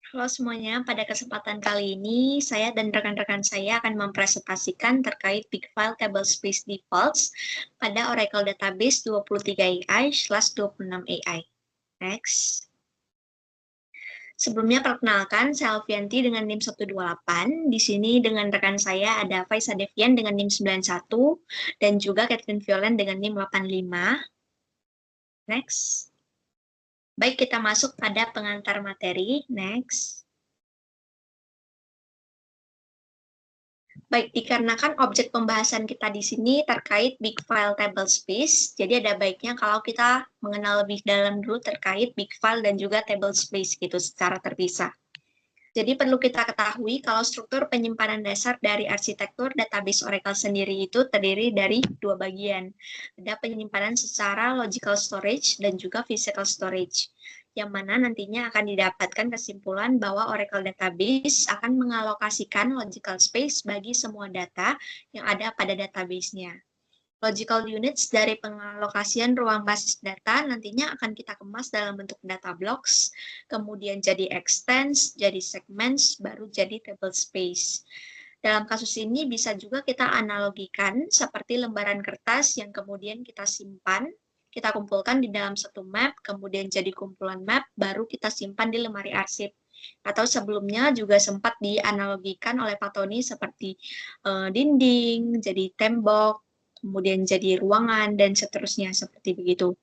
Halo semuanya, pada kesempatan kali ini saya dan rekan-rekan saya akan mempresentasikan terkait Big File Tablespace Defaults pada Oracle Database 23 AI/26 AI. Next. Sebelumnya perkenalkan, saya Alfianti dengan NIM 128. Di sini dengan rekan saya ada Faisa Devian dengan NIM 91 dan juga Catherine Violen dengan NIM 85. Next. Baik, kita masuk pada pengantar materi. Next. Baik, dikarenakan objek pembahasan kita di sini terkait Big File Tablespace, jadi ada baiknya kalau kita mengenal lebih dalam dulu terkait Big File dan juga Tablespace gitu secara terpisah. Jadi perlu kita ketahui kalau struktur penyimpanan dasar dari arsitektur database Oracle sendiri itu terdiri dari dua bagian. Ada penyimpanan secara logical storage dan juga physical storage, yang mana nantinya akan didapatkan kesimpulan bahwa Oracle Database akan mengalokasikan logical space bagi semua data yang ada pada database-nya. Logical units dari pengalokasian ruang basis data nantinya akan kita kemas dalam bentuk data blocks, kemudian jadi extents, jadi segments, baru jadi table space. Dalam kasus ini bisa juga kita analogikan seperti lembaran kertas yang kemudian kita simpan, kita kumpulkan di dalam satu map, kemudian jadi kumpulan map, baru kita simpan di lemari arsip. Atau sebelumnya juga sempat dianalogikan oleh Pak Tony seperti dinding, jadi tembok, kemudian jadi ruangan, dan seterusnya seperti begitu.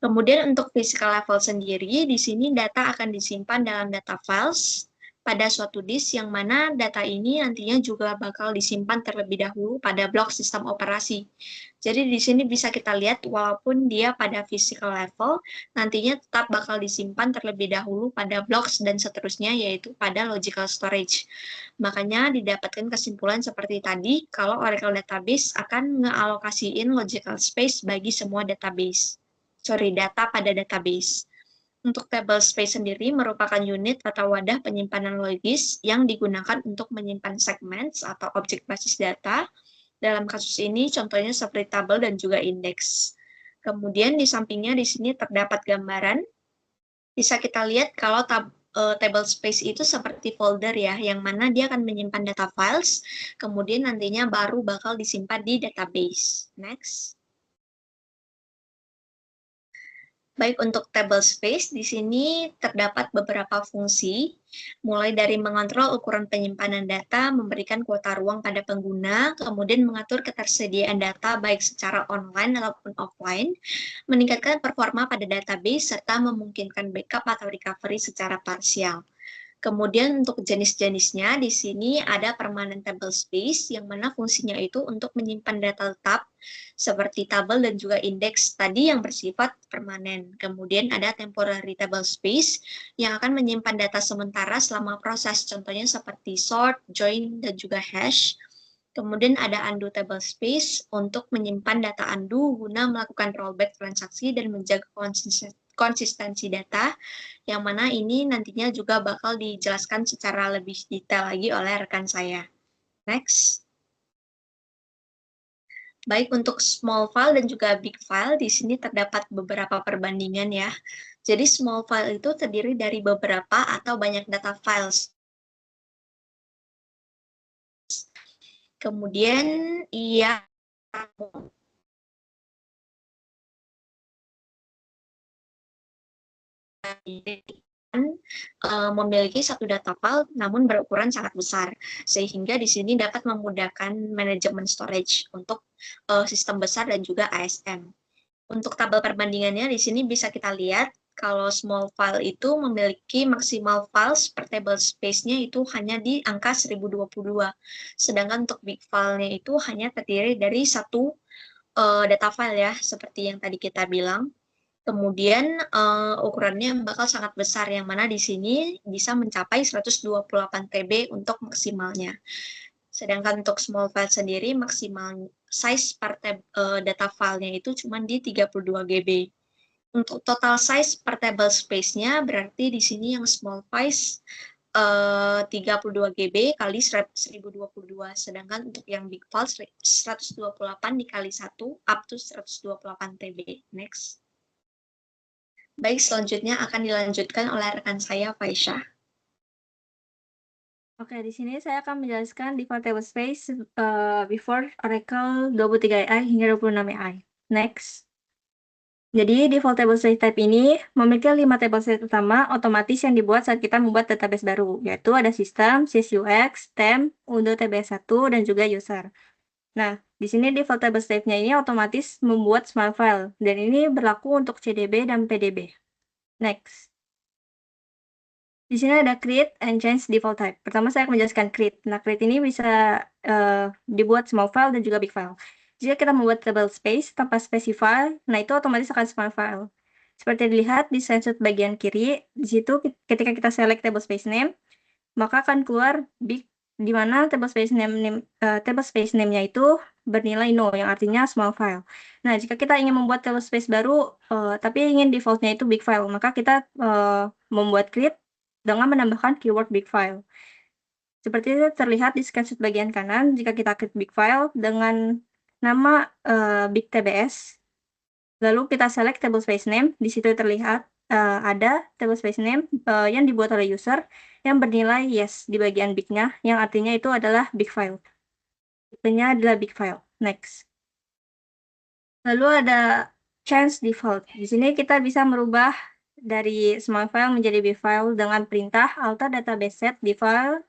Kemudian untuk physical level sendiri, di sini data akan disimpan dalam data files pada suatu disk yang mana data ini nantinya juga bakal disimpan terlebih dahulu pada blok sistem operasi. Jadi di sini bisa kita lihat walaupun dia pada physical level, nantinya tetap bakal disimpan terlebih dahulu pada blocks dan seterusnya yaitu pada logical storage. Makanya didapatkan kesimpulan seperti tadi kalau Oracle Database akan ngealokasiin logical space bagi semua data pada database. Untuk table space sendiri merupakan unit atau wadah penyimpanan logis yang digunakan untuk menyimpan segments atau objek basis data. Dalam kasus ini contohnya seperti tabel dan juga indeks. Kemudian di sampingnya di sini terdapat gambaran. Bisa kita lihat kalau table space itu seperti folder ya, yang mana dia akan menyimpan data files, kemudian nantinya baru bakal disimpan di database. Next. Baik, untuk table space, di sini terdapat beberapa fungsi, mulai dari mengontrol ukuran penyimpanan data, memberikan kuota ruang pada pengguna, kemudian mengatur ketersediaan data baik secara online ataupun offline, meningkatkan performa pada database, serta memungkinkan backup atau recovery secara parsial. Kemudian untuk jenis-jenisnya, di sini ada permanent table space, yang mana fungsinya itu untuk menyimpan data tetap, seperti tabel dan juga indeks tadi yang bersifat permanen. Kemudian ada temporary table space, yang akan menyimpan data sementara selama proses, contohnya seperti sort, join, dan juga hash. Kemudian ada undo table space untuk menyimpan data undo guna melakukan rollback transaksi dan menjaga konsistensi data, yang mana ini nantinya juga bakal dijelaskan secara lebih detail lagi oleh rekan saya. Next. Baik untuk small file dan juga big file, di sini terdapat beberapa perbandingan ya. Jadi small file itu terdiri dari beberapa atau banyak data files. Kemudian ia memiliki satu data file namun berukuran sangat besar, sehingga di sini dapat memudahkan manajemen storage untuk sistem besar dan juga ASM. Untuk tabel perbandingannya di sini bisa kita lihat kalau small file itu memiliki maksimal files per table space-nya itu hanya di angka 1022. Sedangkan untuk big file-nya itu hanya terdiri dari satu data file ya, seperti yang tadi kita bilang. Kemudian ukurannya bakal sangat besar, yang mana di sini bisa mencapai 128 TB untuk maksimalnya. Sedangkan untuk small file sendiri, maksimal size per data filenya itu cuma di 32 GB. Untuk total size per table space-nya, berarti di sini yang small size 32 GB kali 1022. Sedangkan untuk yang big file 128 dikali 1 up to 128 TB. Next. Baik, selanjutnya akan dilanjutkan oleh rekan saya, Faisha. Oke, di sini saya akan menjelaskan default tablespace before Oracle 23 AI hingga 26 AI. Next. Jadi, default tablespace type ini memiliki 5 tablespace utama otomatis yang dibuat saat kita membuat database baru, yaitu ada sistem, sysux, temp, undo tbs1, dan juga user. Nah, di sini default tablespace-nya ini otomatis membuat small file, dan ini berlaku untuk CDB dan PDB. Next. Di sini ada create and change default type. Pertama saya akan menjelaskan create. Nah, create ini bisa dibuat small file dan juga big file. Jika kita membuat table space tanpa specify, nah itu otomatis akan small file. Seperti dilihat di screenshot bagian kiri, di situ ketika kita select table space name, maka akan keluar big, di mana table space name-nya itu bernilai no, yang artinya small file. Nah, jika kita ingin membuat table space baru, tapi ingin default-nya itu big file, maka kita membuat create dengan menambahkan keyword big file. Seperti itu terlihat di screenshot bagian kanan, jika kita klik big file dengan nama big tbs, lalu kita select table space name, di situ terlihat ada table space name yang dibuat oleh user yang bernilai yes di bagian big-nya, yang artinya itu adalah big file. Tipenya adalah big file. Next. Lalu ada change default. Di sini kita bisa merubah dari small file menjadi big file dengan perintah alter database set di file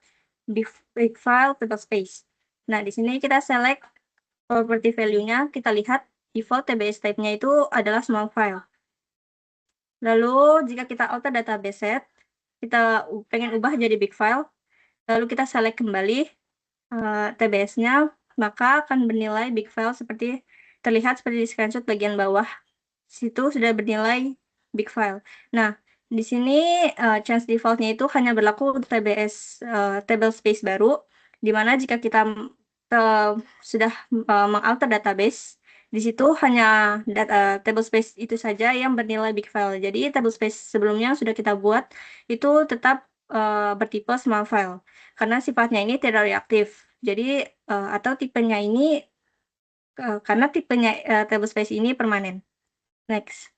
big file table space. Nah, di sini kita select property value-nya, kita lihat default TBS type-nya itu adalah small file. Lalu jika kita alter database set, kita pengen ubah jadi big file, lalu kita select kembali TBS-nya, maka akan bernilai big file seperti terlihat seperti di screenshot bagian bawah. Situ sudah bernilai big file. Nah, di sini change default-nya itu hanya berlaku untuk TBS table space baru, di mana jika kita sudah mengalter database, di situ hanya table space itu saja yang bernilai big file. Jadi table space sebelumnya sudah kita buat itu tetap bertipe small file karena sifatnya ini tidak reaktif. Jadi atau tipenya ini karena tipenya table space ini permanen. Next.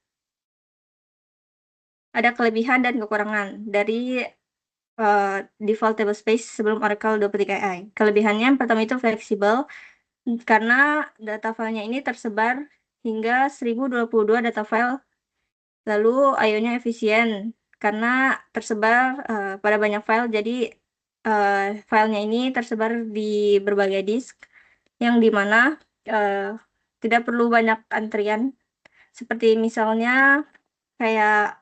Ada kelebihan dan kekurangan dari default table space sebelum Oracle 23 AI. Kelebihannya yang pertama itu fleksibel, karena data filenya ini tersebar hingga 1022 data file. Lalu I/O-nya efisien, karena tersebar pada banyak file, jadi filenya ini tersebar di berbagai disk, yang dimana tidak perlu banyak antrian. Seperti misalnya kayak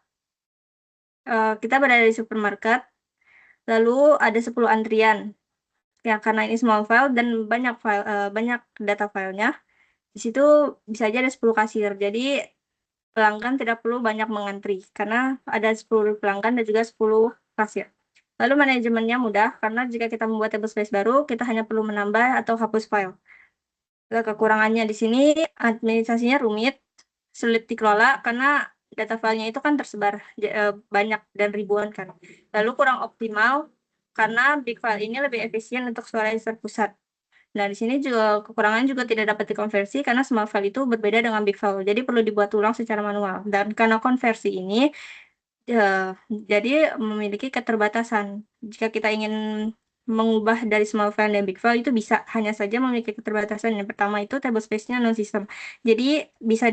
kita berada di supermarket, lalu ada 10 antrian. Ya, karena ini small file dan banyak data filenya, di situ bisa aja ada 10 kasir. Jadi pelanggan tidak perlu banyak mengantri karena ada 10 pelanggan dan juga 10 kasir. Lalu manajemennya mudah karena jika kita membuat table space baru, kita hanya perlu menambah atau hapus file. Kekurangannya di sini administrasinya rumit, sulit dikelola karena data filenya itu kan tersebar banyak dan ribuan kan. Lalu kurang optimal karena big file ini lebih efisien untuk suara user pusat. Nah, di sini juga kekurangan juga tidak dapat dikonversi karena small file itu berbeda dengan big file. Jadi perlu dibuat ulang secara manual. Dan karena konversi ini jadi memiliki keterbatasan. Jika kita ingin mengubah dari small file dan big file itu bisa, hanya saja memiliki keterbatasan. Yang pertama itu table space-nya non system. Jadi bisa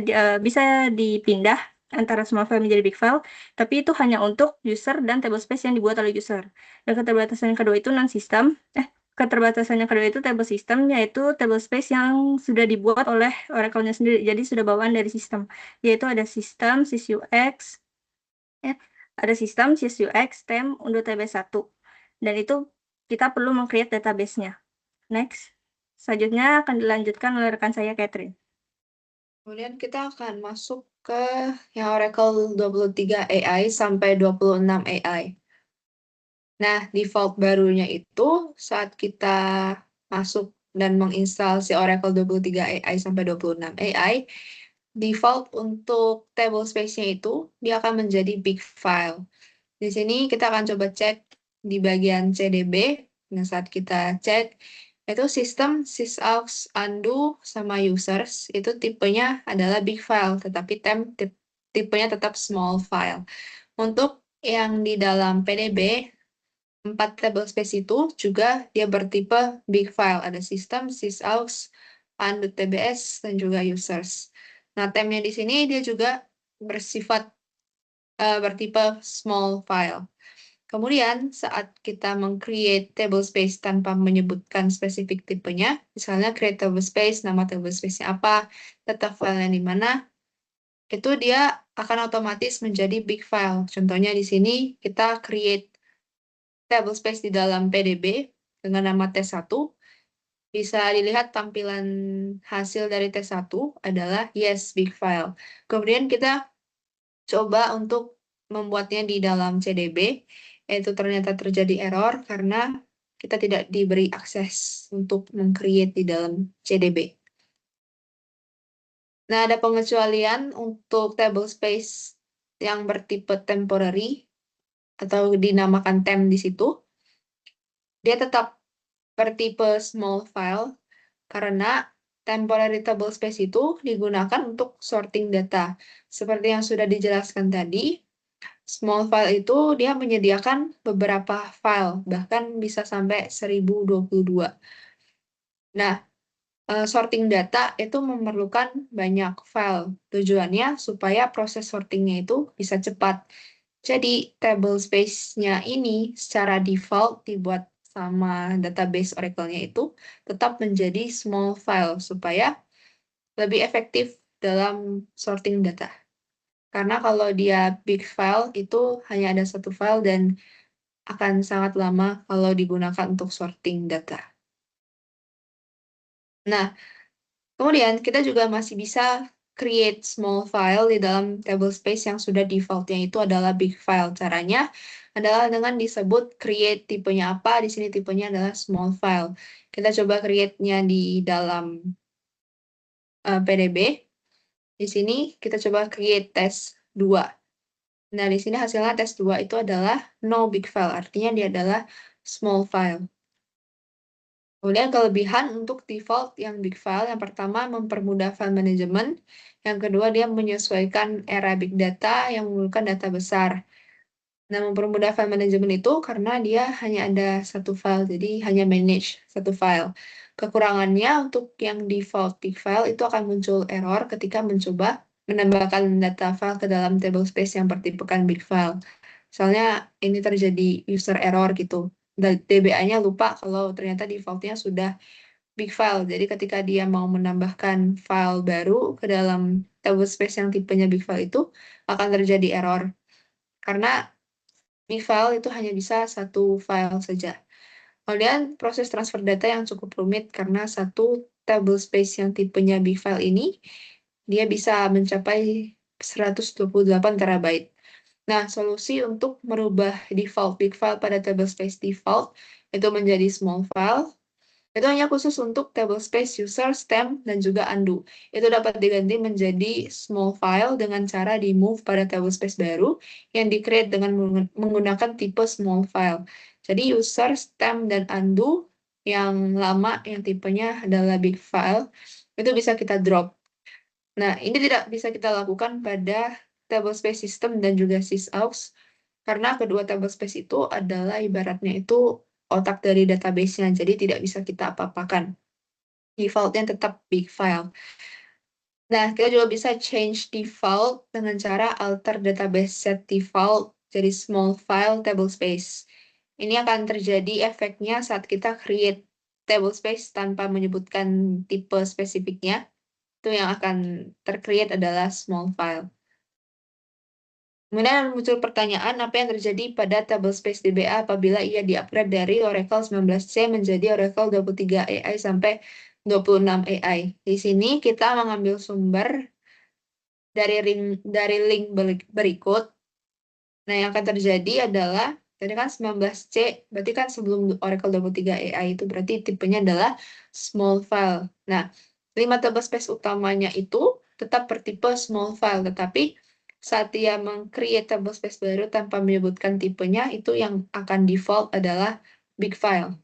dipindah antara small file menjadi big file, tapi itu hanya untuk user dan table space yang dibuat oleh user. Dan keterbatasan yang kedua itu non system. Keterbatasan yang kedua itu table system, yaitu table space yang sudah dibuat oleh Oracle-nya sendiri. Jadi sudah bawaan dari sistem, yaitu ada sistem, sysux, ada sistem, sysux, temp, undo tb1. Dan itu kita perlu meng-create database-nya. Next. Selanjutnya akan dilanjutkan oleh rekan saya, Catherine. Kemudian kita akan masuk ke yang Oracle 23 AI sampai 26 AI. Nah, default barunya itu saat kita masuk dan menginstal si Oracle 23 AI sampai 26 AI, default untuk table space-nya itu dia akan menjadi big file. Di sini kita akan coba cek di bagian CDB. Nah, saat kita cek, itu sistem, sysaux, undo, sama users, itu tipenya adalah big file, tetapi tipenya tetap small file. Untuk yang di dalam PDB, 4 table space itu juga dia bertipe big file. Ada system, sysaux, undo tbs, dan juga users. Nah, temnya di sini dia juga bersifat bertipe small file. Kemudian, saat kita meng-create table space tanpa menyebutkan spesifik tipenya, misalnya create table space, nama table space-nya apa, data file-nya di mana, itu dia akan otomatis menjadi big file. Contohnya di sini kita create table space di dalam PDB dengan nama T1. Bisa dilihat tampilan hasil dari T1 adalah yes, big file. Kemudian kita coba untuk membuatnya di dalam CDB, itu ternyata terjadi error karena kita tidak diberi akses untuk meng-create di dalam CDB. Nah, ada pengecualian untuk table space yang bertipe temporary atau dinamakan temp di situ. Dia tetap bertipe small file karena temporary table space itu digunakan untuk sorting data. Seperti yang sudah dijelaskan tadi, small file itu dia menyediakan beberapa file, bahkan bisa sampai 1022. Nah, sorting data itu memerlukan banyak file. Tujuannya supaya proses sortingnya itu bisa cepat. Jadi, table space-nya ini secara default dibuat sama database Oracle-nya itu tetap menjadi small file supaya lebih efektif dalam sorting data. Karena kalau dia big file itu hanya ada satu file dan akan sangat lama kalau digunakan untuk sorting data. Nah, kemudian kita juga masih bisa create small file di dalam table space yang sudah defaultnya itu adalah big file. Caranya adalah dengan disebut create tipenya apa, di sini tipenya adalah small file. Kita coba create-nya di dalam PDB. Di sini kita coba create test 2. Nah, di sini hasilnya test 2 itu adalah no big file, artinya dia adalah small file. Kemudian kelebihan untuk default yang big file, yang pertama mempermudah file management, yang kedua dia menyesuaikan era big data yang memerlukan data besar. Nah, mempermudah file management itu karena dia hanya ada satu file, jadi hanya manage satu file. Kekurangannya untuk yang default big file itu akan muncul error ketika mencoba menambahkan data file ke dalam table space yang bertipekan big file. Soalnya ini terjadi user error gitu. Dan DBA-nya lupa kalau ternyata default-nya sudah big file. Jadi ketika dia mau menambahkan file baru ke dalam table space yang tipenya big file itu akan terjadi error. Karena big file itu hanya bisa satu file saja. Kemudian proses transfer data yang cukup rumit karena satu table space yang tipenya big file ini dia bisa mencapai 128 terabyte. Nah, solusi untuk merubah default big file pada table space default itu menjadi small file, itu hanya khusus untuk table space user, stem, dan juga undo. Itu dapat diganti menjadi small file dengan cara di-move pada table space baru yang di-create dengan menggunakan tipe small file. Jadi user, stem, dan undo yang lama yang tipenya adalah big file, itu bisa kita drop. Nah, ini tidak bisa kita lakukan pada table space system dan juga sysaux, karena kedua table space itu adalah ibaratnya itu otak dari database-nya, jadi tidak bisa kita apa-apakan. Default-nya tetap big file. Nah, kita juga bisa change default dengan cara alter database set default jadi small file table space. Ini akan terjadi efeknya saat kita create table space tanpa menyebutkan tipe spesifiknya. Itu yang akan tercreate adalah small file. Kemudian muncul pertanyaan apa yang terjadi pada table space DBA apabila ia di-upgrade dari Oracle 19C menjadi Oracle 23 AI sampai 26 AI. Di sini kita mengambil sumber dari link berikut. Nah, yang akan terjadi adalah tadi kan 19C, berarti kan sebelum Oracle 23 AI itu berarti tipenya adalah small file. Nah, 5 table space utamanya itu tetap bertipe small file, tetapi saat dia meng-create table space baru tanpa menyebutkan tipenya, itu yang akan default adalah big file.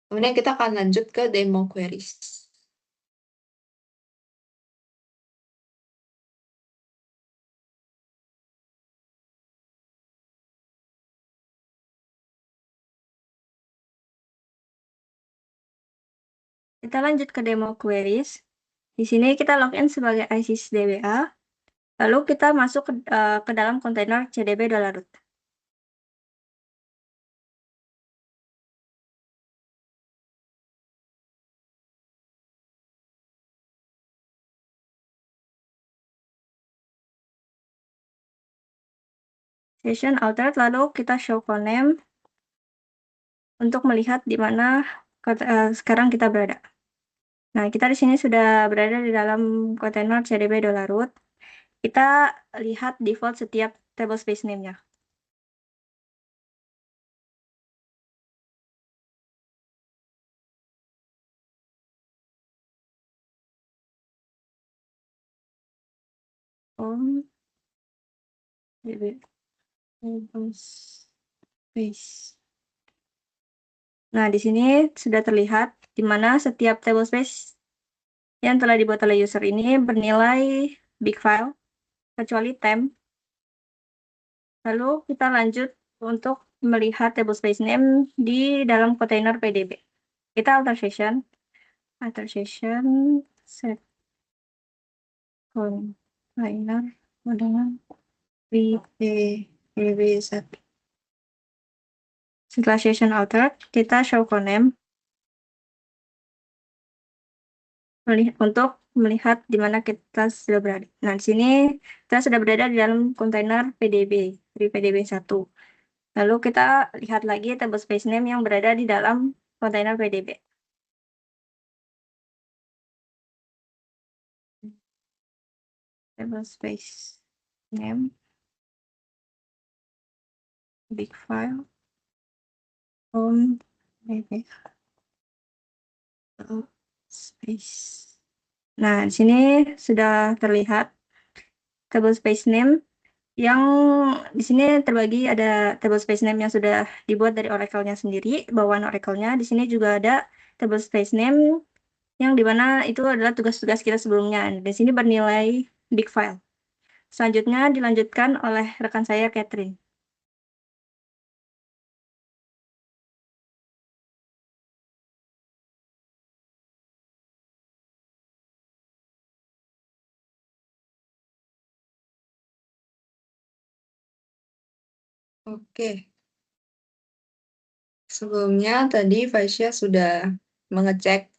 Kemudian kita akan lanjut ke demo queries. Kita lanjut ke demo queries. Di sini kita login sebagai ISIS-DBA, lalu kita masuk ke dalam kontainer CDB$root. Session altered, lalu kita show name untuk melihat di mana sekarang kita berada. Nah, kita di sini sudah berada di dalam kontainer CDB$root. Kita lihat default setiap table space name-nya. DB table space. Nah, di sini sudah terlihat di mana setiap table space yang telah dibuat oleh user ini bernilai big file, kecuali temp. Lalu kita lanjut untuk melihat table space name di dalam kontainer PDB. Kita alter session set container dengan PDB1. Setelah session altered, kita show name untuk melihat di mana kita sudah berada. Nah, di sini kita sudah berada di dalam kontainer PDB, di PDB1. Lalu kita lihat lagi table space name yang berada di dalam kontainer PDB. Table space name, big file, home, PDB, space. Nah, di sini sudah terlihat table space name yang di sini terbagi, ada table space name yang sudah dibuat dari Oracle-nya sendiri, bawaan Oracle-nya. Di sini juga ada table space name yang dimana itu adalah tugas-tugas kita sebelumnya. Di sini bernilai big file. Selanjutnya dilanjutkan oleh rekan saya, Catherine. Oke. Sebelumnya tadi Fasya sudah mengecek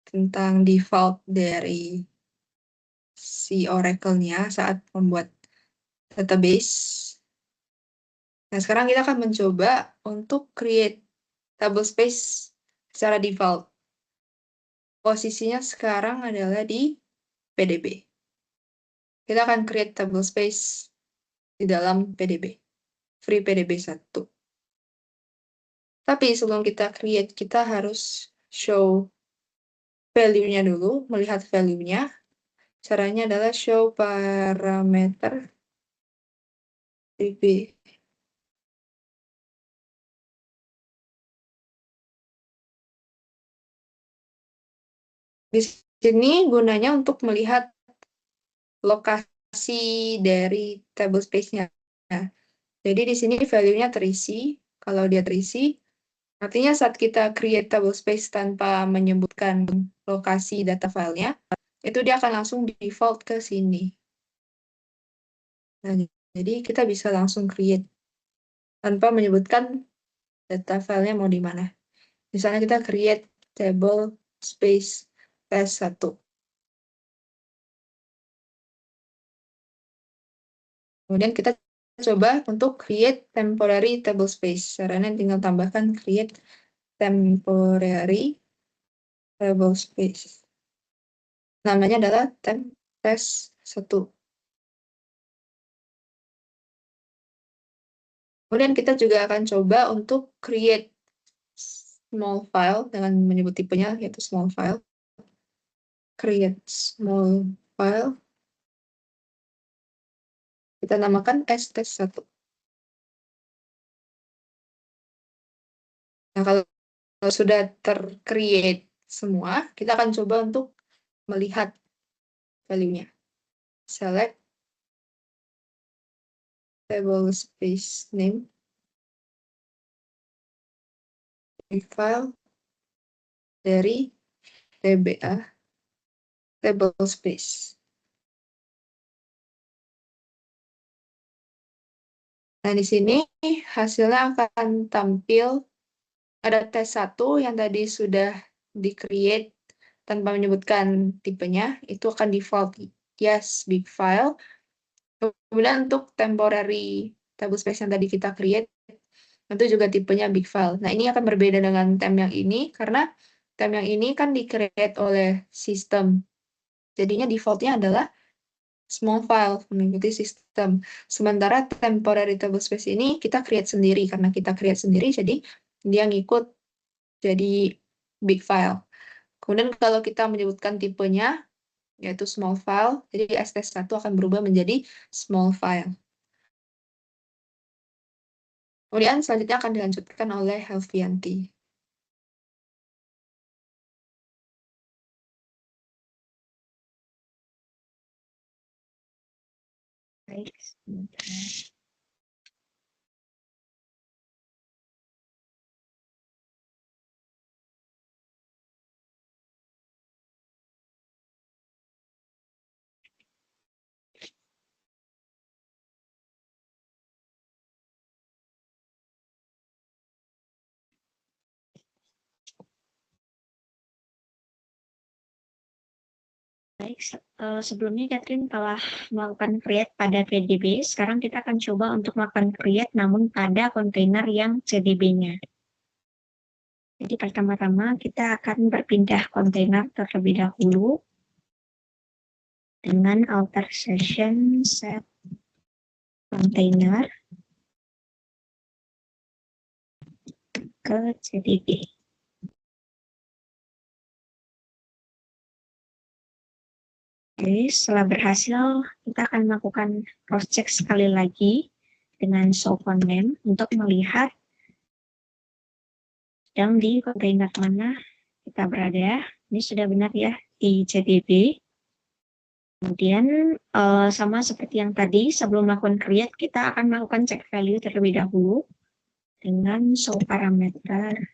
tentang default dari si Oracle-nya saat membuat database. Nah, sekarang kita akan mencoba untuk create table space secara default. Posisinya sekarang adalah di PDB. Kita akan create table space di dalam PDB, free PDB1. Tapi sebelum kita create, kita harus show value-nya dulu, melihat value-nya. Caranya adalah show parameter DB. Di sini gunanya untuk melihat lokasi dari table space-nya. Jadi di sini value-nya terisi. Kalau dia terisi, artinya saat kita create table space tanpa menyebutkan lokasi data filenya, itu dia akan langsung default ke sini. Nah, jadi kita bisa langsung create tanpa menyebutkan data filenya mau di mana. Misalnya kita create table space test1. Kemudian kita coba untuk create temporary table space. Caranya tinggal tambahkan create temporary table space. Namanya adalah temp test1. Kemudian kita juga akan coba untuk create small file dengan menyebut tipenya, yaitu small file. Create small file. Kita namakan stest1. Nah, kalau sudah ter-create semua, kita akan coba untuk melihat value-nya. Select table space name, file dari TBA, table space. Nah, di sini hasilnya akan tampil ada tes 1 yang tadi sudah di-create tanpa menyebutkan tipenya, itu akan default yes big file. Kemudian untuk temporary table space yang tadi kita create, itu juga tipenya big file. Nah, ini akan berbeda dengan tem yang ini, karena tem yang ini kan di-create oleh sistem. Jadinya defaultnya adalah small file, mengikuti sistem. Sementara temporary table space ini kita create sendiri, karena kita create sendiri, jadi dia ngikut jadi big file. Kemudian kalau kita menyebutkan tipenya, yaitu small file, jadi ST1 akan berubah menjadi small file. Kemudian selanjutnya akan dilanjutkan oleh Helvianti. Baik, sebentar. Baik, sebelumnya Catherine telah melakukan create pada CDB. Sekarang kita akan coba untuk melakukan create namun pada kontainer yang CDB-nya. Jadi pertama-tama kita akan berpindah kontainer terlebih dahulu dengan alter session set container ke CDB. Oke, setelah berhasil, kita akan melakukan cross check sekali lagi dengan show name untuk melihat sedang di kontainer mana kita berada. Ini sudah benar ya di CDB. Kemudian sama seperti yang tadi, sebelum melakukan create, kita akan melakukan check value terlebih dahulu dengan show parameter.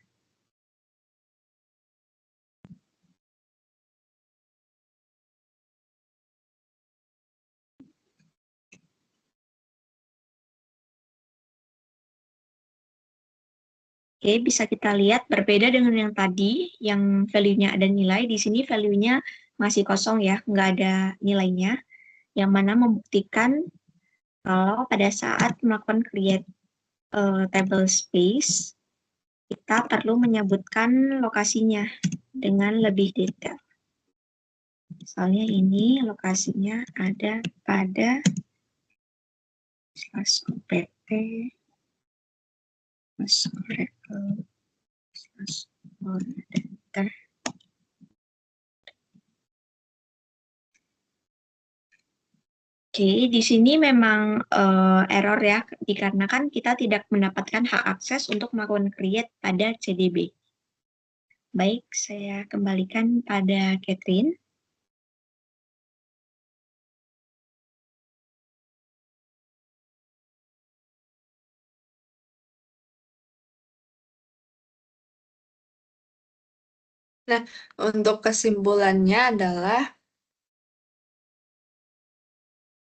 Oke, bisa kita lihat berbeda dengan yang tadi, yang value-nya ada nilai. Di sini value-nya masih kosong ya, nggak ada nilainya. Yang mana membuktikan kalau pada saat melakukan create table space, kita perlu menyebutkan lokasinya dengan lebih detail. Misalnya ini lokasinya ada pada /opt /oracle/order. Oke, di sini memang error ya, dikarenakan kita tidak mendapatkan hak akses untuk melakukan create pada CDB. Baik, saya kembalikan pada Catherine. Nah, untuk kesimpulannya adalah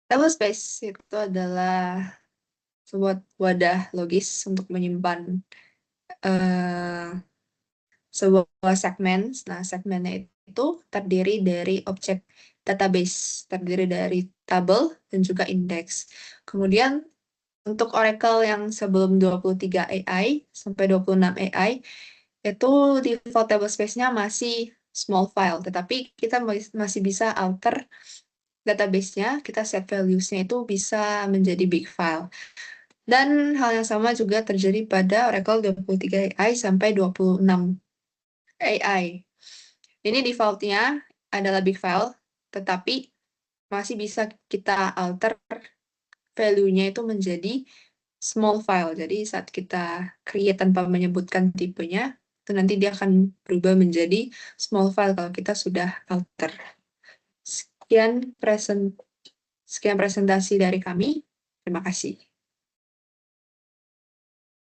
table space itu adalah sebuah wadah logis untuk menyimpan sebuah segmen. Nah, segmennya itu terdiri dari objek database, terdiri dari tabel dan juga indeks. Kemudian untuk Oracle yang sebelum 23 AI sampai 26 AI, itu default table space-nya masih small file, tetapi kita masih bisa alter database-nya, kita set values-nya itu bisa menjadi big file. Dan hal yang sama juga terjadi pada Oracle 23 AI sampai 26 AI. Ini default-nya adalah big file, tetapi masih bisa kita alter value-nya itu menjadi small file. Jadi saat kita create tanpa menyebutkan tipenya, itu nanti dia akan berubah menjadi small file kalau kita sudah alter. Sekian presentasi dari kami. Terima kasih.